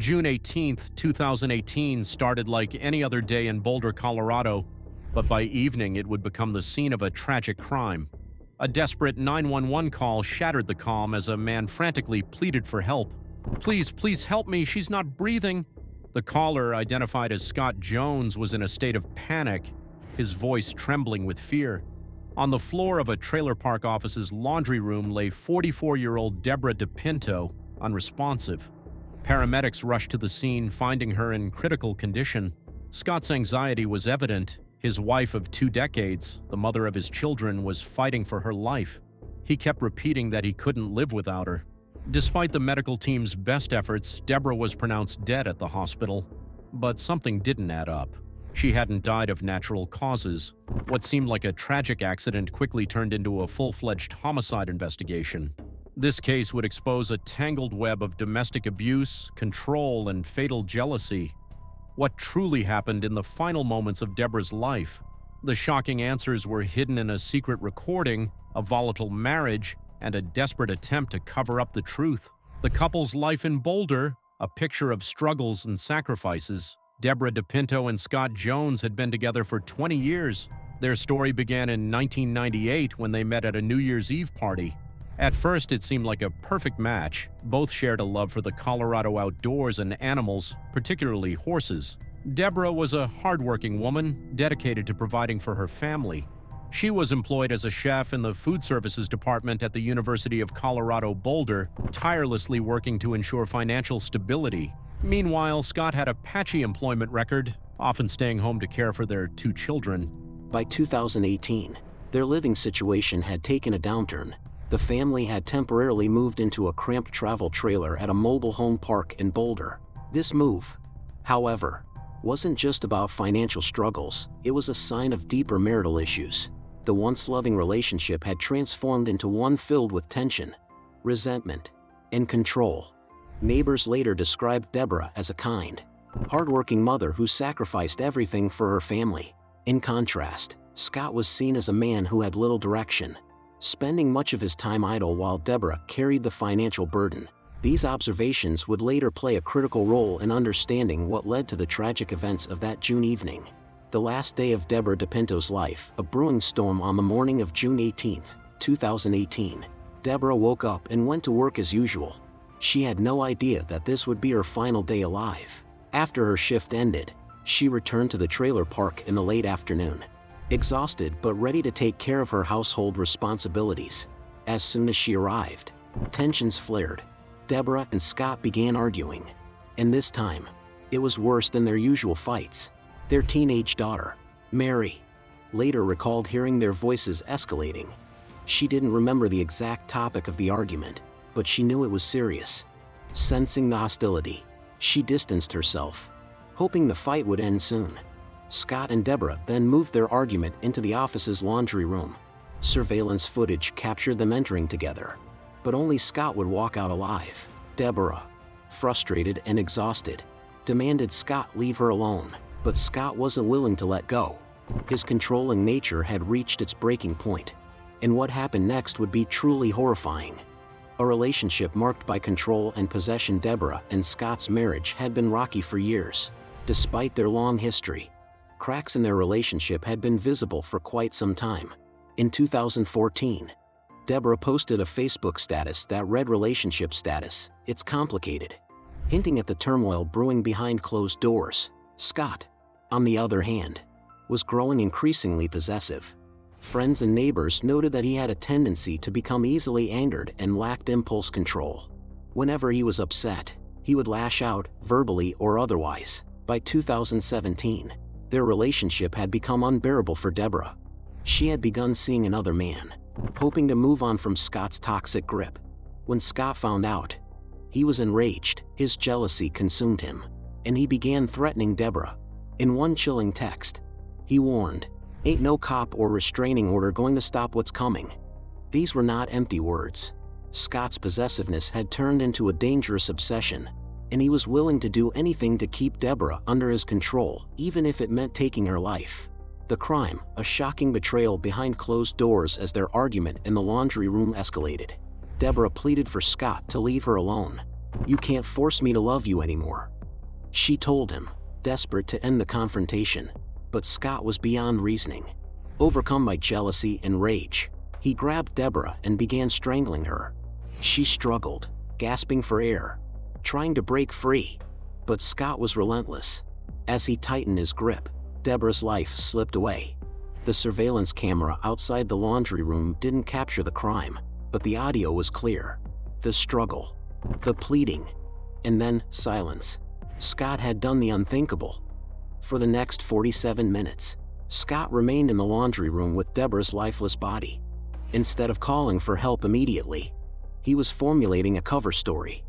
June 18, 2018 started like any other day in Boulder, Colorado, but by evening it would become the scene of a tragic crime. A desperate 911 call shattered the calm as a man frantically pleaded for help. "Please, please help me, she's not breathing." The caller, identified as Scott Jones, was in a state of panic, his voice trembling with fear. On the floor of a trailer park office's laundry room lay 44-year-old Deborah Depinto, unresponsive. Paramedics rushed to the scene, finding her in critical condition. Scott's anxiety was evident. His wife of 2 decades, the mother of his children, was fighting for her life. He kept repeating that he couldn't live without her. Despite the medical team's best efforts, Deborah was pronounced dead at the hospital. But something didn't add up. She hadn't died of natural causes. What seemed like a tragic accident quickly turned into a full-fledged homicide investigation. This case would expose a tangled web of domestic abuse, control, and fatal jealousy. What truly happened in the final moments of Deborah's life? The shocking answers were hidden in a secret recording, a volatile marriage, and a desperate attempt to cover up the truth. The couple's life in Boulder, a picture of struggles and sacrifices. Deborah Depinto and Scott Jones had been together for 20 years. Their story began in 1998 when they met at a New Year's Eve party. At first, it seemed like a perfect match. Both shared a love for the Colorado outdoors and animals, particularly horses. Deborah was a hardworking woman, dedicated to providing for her family. She was employed as a chef in the food services department at the University of Colorado Boulder, tirelessly working to ensure financial stability. Meanwhile, Scott had a patchy employment record, often staying home to care for their 2 children. By 2018, their living situation had taken a downturn. The family had temporarily moved into a cramped travel trailer at a mobile home park in Boulder. This move, however, wasn't just about financial struggles, it was a sign of deeper marital issues. The once loving relationship had transformed into one filled with tension, resentment, and control. Neighbors later described Deborah as a kind, hardworking mother who sacrificed everything for her family. In contrast, Scott was seen as a man who had little direction, spending much of his time idle while Deborah carried the financial burden. These observations would later play a critical role in understanding what led to the tragic events of that June evening. The last day of Deborah Depinto's life, a brewing storm on the morning of June 18, 2018. Deborah woke up and went to work as usual. She had no idea that this would be her final day alive. After her shift ended, she returned to the trailer park in the late afternoon, exhausted but ready to take care of her household responsibilities. As soon as she arrived, tensions flared. Deborah and Scott began arguing. And this time, it was worse than their usual fights. Their teenage daughter, Mary, later recalled hearing their voices escalating. She didn't remember the exact topic of the argument, but she knew it was serious. Sensing the hostility, she distanced herself, hoping the fight would end soon. Scott and Deborah then moved their argument into the office's laundry room. Surveillance footage captured them entering together, but only Scott would walk out alive. Deborah, frustrated and exhausted, demanded Scott leave her alone, but Scott wasn't willing to let go. His controlling nature had reached its breaking point, and what happened next would be truly horrifying. A relationship marked by control and possession. Deborah and Scott's marriage had been rocky for years. Despite their long history, cracks in their relationship had been visible for quite some time. In 2014, Deborah posted a Facebook status that read "Relationship status, it's complicated," hinting at the turmoil brewing behind closed doors. Scott, on the other hand, was growing increasingly possessive. Friends and neighbors noted that he had a tendency to become easily angered and lacked impulse control. Whenever he was upset, he would lash out, verbally or otherwise. By 2017, their relationship had become unbearable for Deborah. She had begun seeing another man, hoping to move on from Scott's toxic grip. When Scott found out, he was enraged. His jealousy consumed him, and he began threatening Deborah. In one chilling text, he warned, "Ain't no cop or restraining order going to stop what's coming." These were not empty words. Scott's possessiveness had turned into a dangerous obsession, and he was willing to do anything to keep Deborah under his control, even if it meant taking her life. The crime, a shocking betrayal behind closed doors as their argument in the laundry room escalated. Deborah pleaded for Scott to leave her alone. "You can't force me to love you anymore," she told him, desperate to end the confrontation. But Scott was beyond reasoning. Overcome by jealousy and rage, he grabbed Deborah and began strangling her. She struggled, gasping for air, trying to break free. But Scott was relentless. As he tightened his grip, Deborah's life slipped away. The surveillance camera outside the laundry room didn't capture the crime, but the audio was clear. The struggle, the pleading, and then silence. Scott had done the unthinkable. For the next 47 minutes, Scott remained in the laundry room with Deborah's lifeless body. Instead of calling for help immediately, he was formulating a cover story.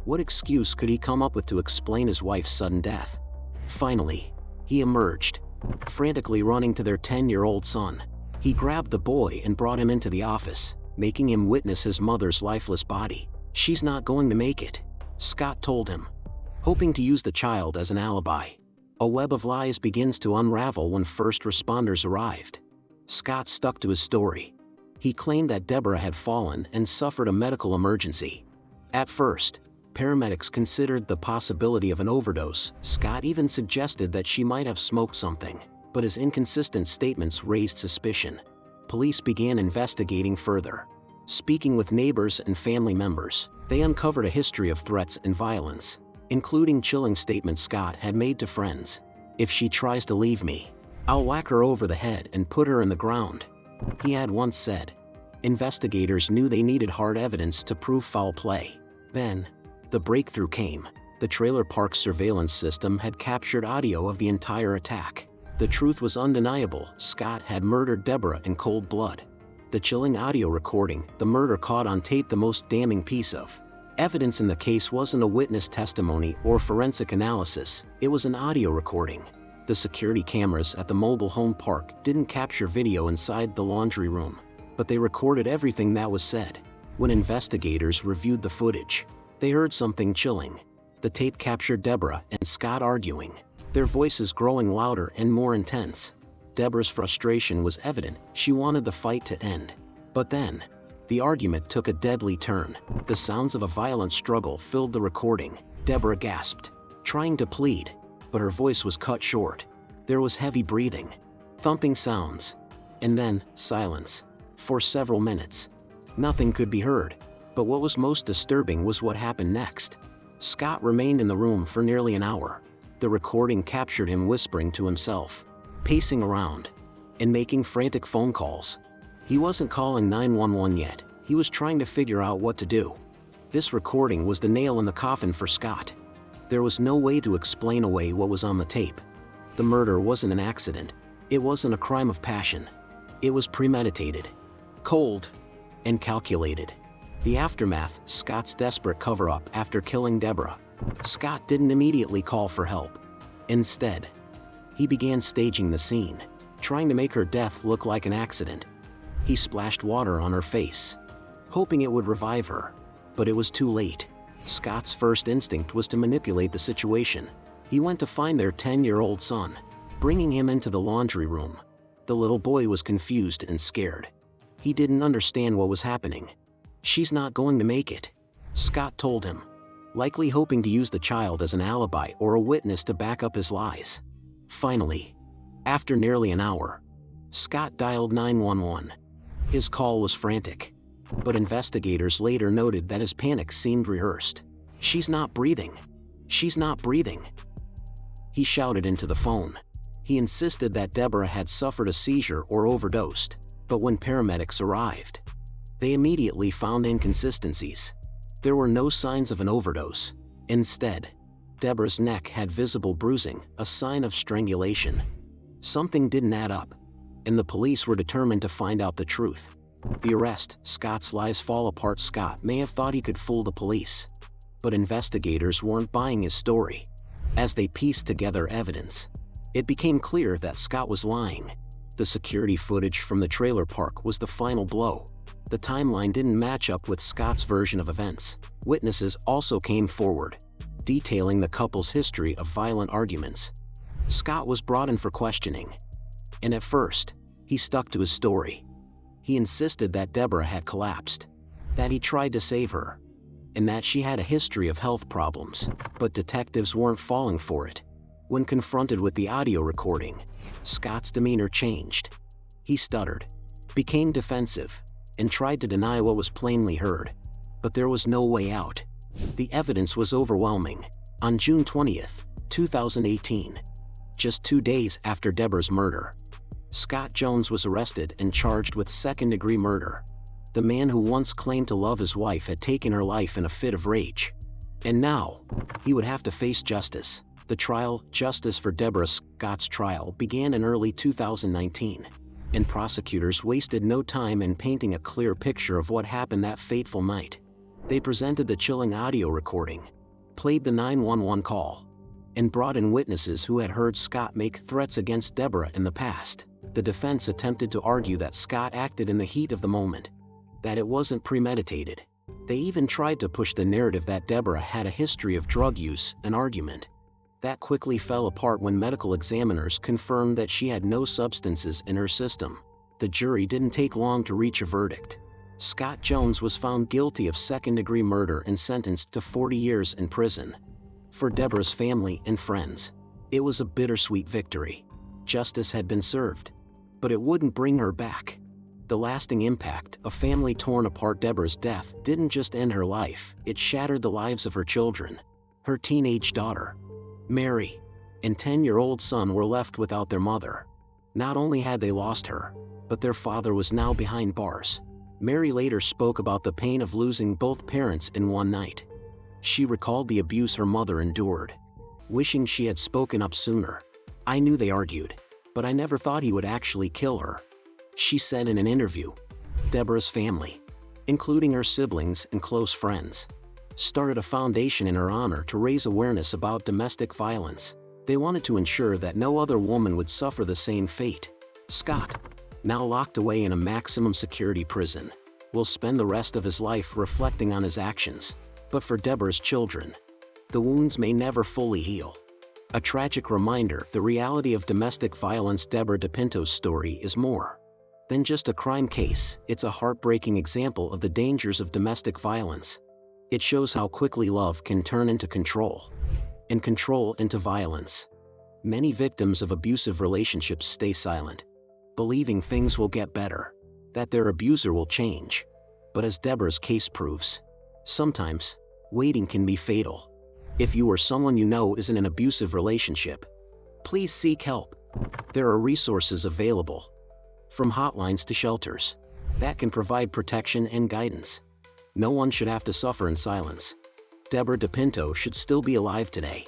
What excuse could he come up with to explain his wife's sudden death? Finally, he emerged, frantically running to their 10-year-old son. He grabbed the boy and brought him into the office, making him witness his mother's lifeless body. "She's not going to make it," Scott told him, hoping to use the child as an alibi. A web of lies begins to unravel when first responders arrived. Scott stuck to his story. He claimed that Deborah had fallen and suffered a medical emergency. At first, paramedics considered the possibility of an overdose. Scott even suggested that she might have smoked something, but his inconsistent statements raised suspicion. Police began investigating further. Speaking with neighbors and family members, they uncovered a history of threats and violence, including chilling statements Scott had made to friends. "If she tries to leave me, I'll whack her over the head and put her in the ground," he had once said. Investigators knew they needed hard evidence to prove foul play. Then, the breakthrough came. The trailer park surveillance system had captured audio of the entire attack. The truth was undeniable. Scott had murdered Deborah in cold blood. The chilling audio recording, the murder caught on tape, the most damning piece of evidence in the case, wasn't a witness testimony or forensic analysis. It was an audio recording. The security cameras at the mobile home park didn't capture video inside the laundry room, but they recorded everything that was said. When investigators reviewed the footage, they heard something chilling. The tape captured Deborah and Scott arguing, their voices growing louder and more intense. Deborah's frustration was evident. She wanted the fight to end. But then, the argument took a deadly turn. The sounds of a violent struggle filled the recording. Deborah gasped, trying to plead, but her voice was cut short. There was heavy breathing, thumping sounds, and then silence. For several minutes, nothing could be heard. But what was most disturbing was what happened next. Scott remained in the room for nearly an hour. The recording captured him whispering to himself, pacing around, and making frantic phone calls. He wasn't calling 911 yet. He was trying to figure out what to do. This recording was the nail in the coffin for Scott. There was no way to explain away what was on the tape. The murder wasn't an accident. It wasn't a crime of passion. It was premeditated, cold, and calculated. The aftermath, Scott's desperate cover-up after killing Deborah. Scott didn't immediately call for help. Instead, he began staging the scene, trying to make her death look like an accident. He splashed water on her face, hoping it would revive her, but it was too late. Scott's first instinct was to manipulate the situation. He went to find their 10-year-old son, bringing him into the laundry room. The little boy was confused and scared. He didn't understand what was happening. "She's not going to make it," Scott told him, likely hoping to use the child as an alibi or a witness to back up his lies. Finally, after nearly an hour, Scott dialed 911. His call was frantic, but investigators later noted that his panic seemed rehearsed. "She's not breathing. She's not breathing," he shouted into the phone. He insisted that Deborah had suffered a seizure or overdosed, but when paramedics arrived, they immediately found inconsistencies. There were no signs of an overdose. Instead, Deborah's neck had visible bruising, a sign of strangulation. Something didn't add up, and the police were determined to find out the truth. The arrest, Scott's lies fall apart. Scott may have thought he could fool the police, but investigators weren't buying his story. As they pieced together evidence, it became clear that Scott was lying. The security footage from the trailer park was the final blow. The timeline didn't match up with Scott's version of events. Witnesses also came forward, detailing the couple's history of violent arguments. Scott was brought in for questioning, and at first, he stuck to his story. He insisted that Deborah had collapsed, that he tried to save her, and that she had a history of health problems, but detectives weren't falling for it. When confronted with the audio recording, Scott's demeanor changed. He stuttered, became defensive, and tried to deny what was plainly heard. But there was no way out. The evidence was overwhelming. On June 20th, 2018, just 2 days after Deborah's murder, Scott Jones was arrested and charged with second-degree murder. The man who once claimed to love his wife had taken her life in a fit of rage. And now, he would have to face justice. The trial, Justice for Deborah Scott's trial, began in early 2019, and prosecutors wasted no time in painting a clear picture of what happened that fateful night. They presented the chilling audio recording, played the 911 call, and brought in witnesses who had heard Scott make threats against Deborah in the past. The defense attempted to argue that Scott acted in the heat of the moment, that it wasn't premeditated. They even tried to push the narrative that Deborah had a history of drug use, an argument that quickly fell apart when medical examiners confirmed that she had no substances in her system. The jury didn't take long to reach a verdict. Scott Jones was found guilty of second-degree murder and sentenced to 40 years in prison. For Deborah's family and friends, it was a bittersweet victory. Justice had been served, but it wouldn't bring her back. The lasting impact, a family torn apart. Deborah's death didn't just end her life, it shattered the lives of her children. Her teenage daughter, Mary, and 10-year-old son were left without their mother. Not only had they lost her, but their father was now behind bars. Mary later spoke about the pain of losing both parents in one night. She recalled the abuse her mother endured, wishing she had spoken up sooner. "I knew they argued, but I never thought he would actually kill her," she said in an interview. Deborah's family, including her siblings and close friends, started a foundation in her honor to raise awareness about domestic violence. They wanted to ensure that no other woman would suffer the same fate. Scott, now locked away in a maximum security prison, will spend the rest of his life reflecting on his actions. But for Deborah's children, the wounds may never fully heal. A tragic reminder, the reality of domestic violence. Deborah Depinto's story is more than just a crime case. It's a heartbreaking example of the dangers of domestic violence. It shows how quickly love can turn into control, and control into violence. Many victims of abusive relationships stay silent, believing things will get better, that their abuser will change. But as Deborah's case proves, sometimes waiting can be fatal. If you or someone you know is in an abusive relationship, please seek help. There are resources available, from hotlines to shelters, that can provide protection and guidance. No one should have to suffer in silence. Deborah Depinto should still be alive today.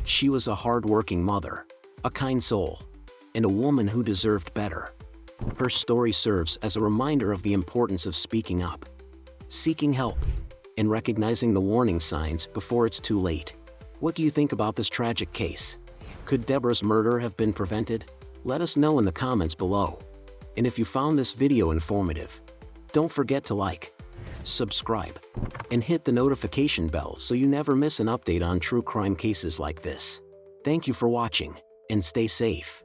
She was a hard-working mother, a kind soul, and a woman who deserved better. Her story serves as a reminder of the importance of speaking up, seeking help, and recognizing the warning signs before it's too late. What do you think about this tragic case? Could Deborah's murder have been prevented? Let us know in the comments below. And if you found this video informative, don't forget to like, subscribe, and hit the notification bell so you never miss an update on true crime cases like this. Thank you for watching, and stay safe.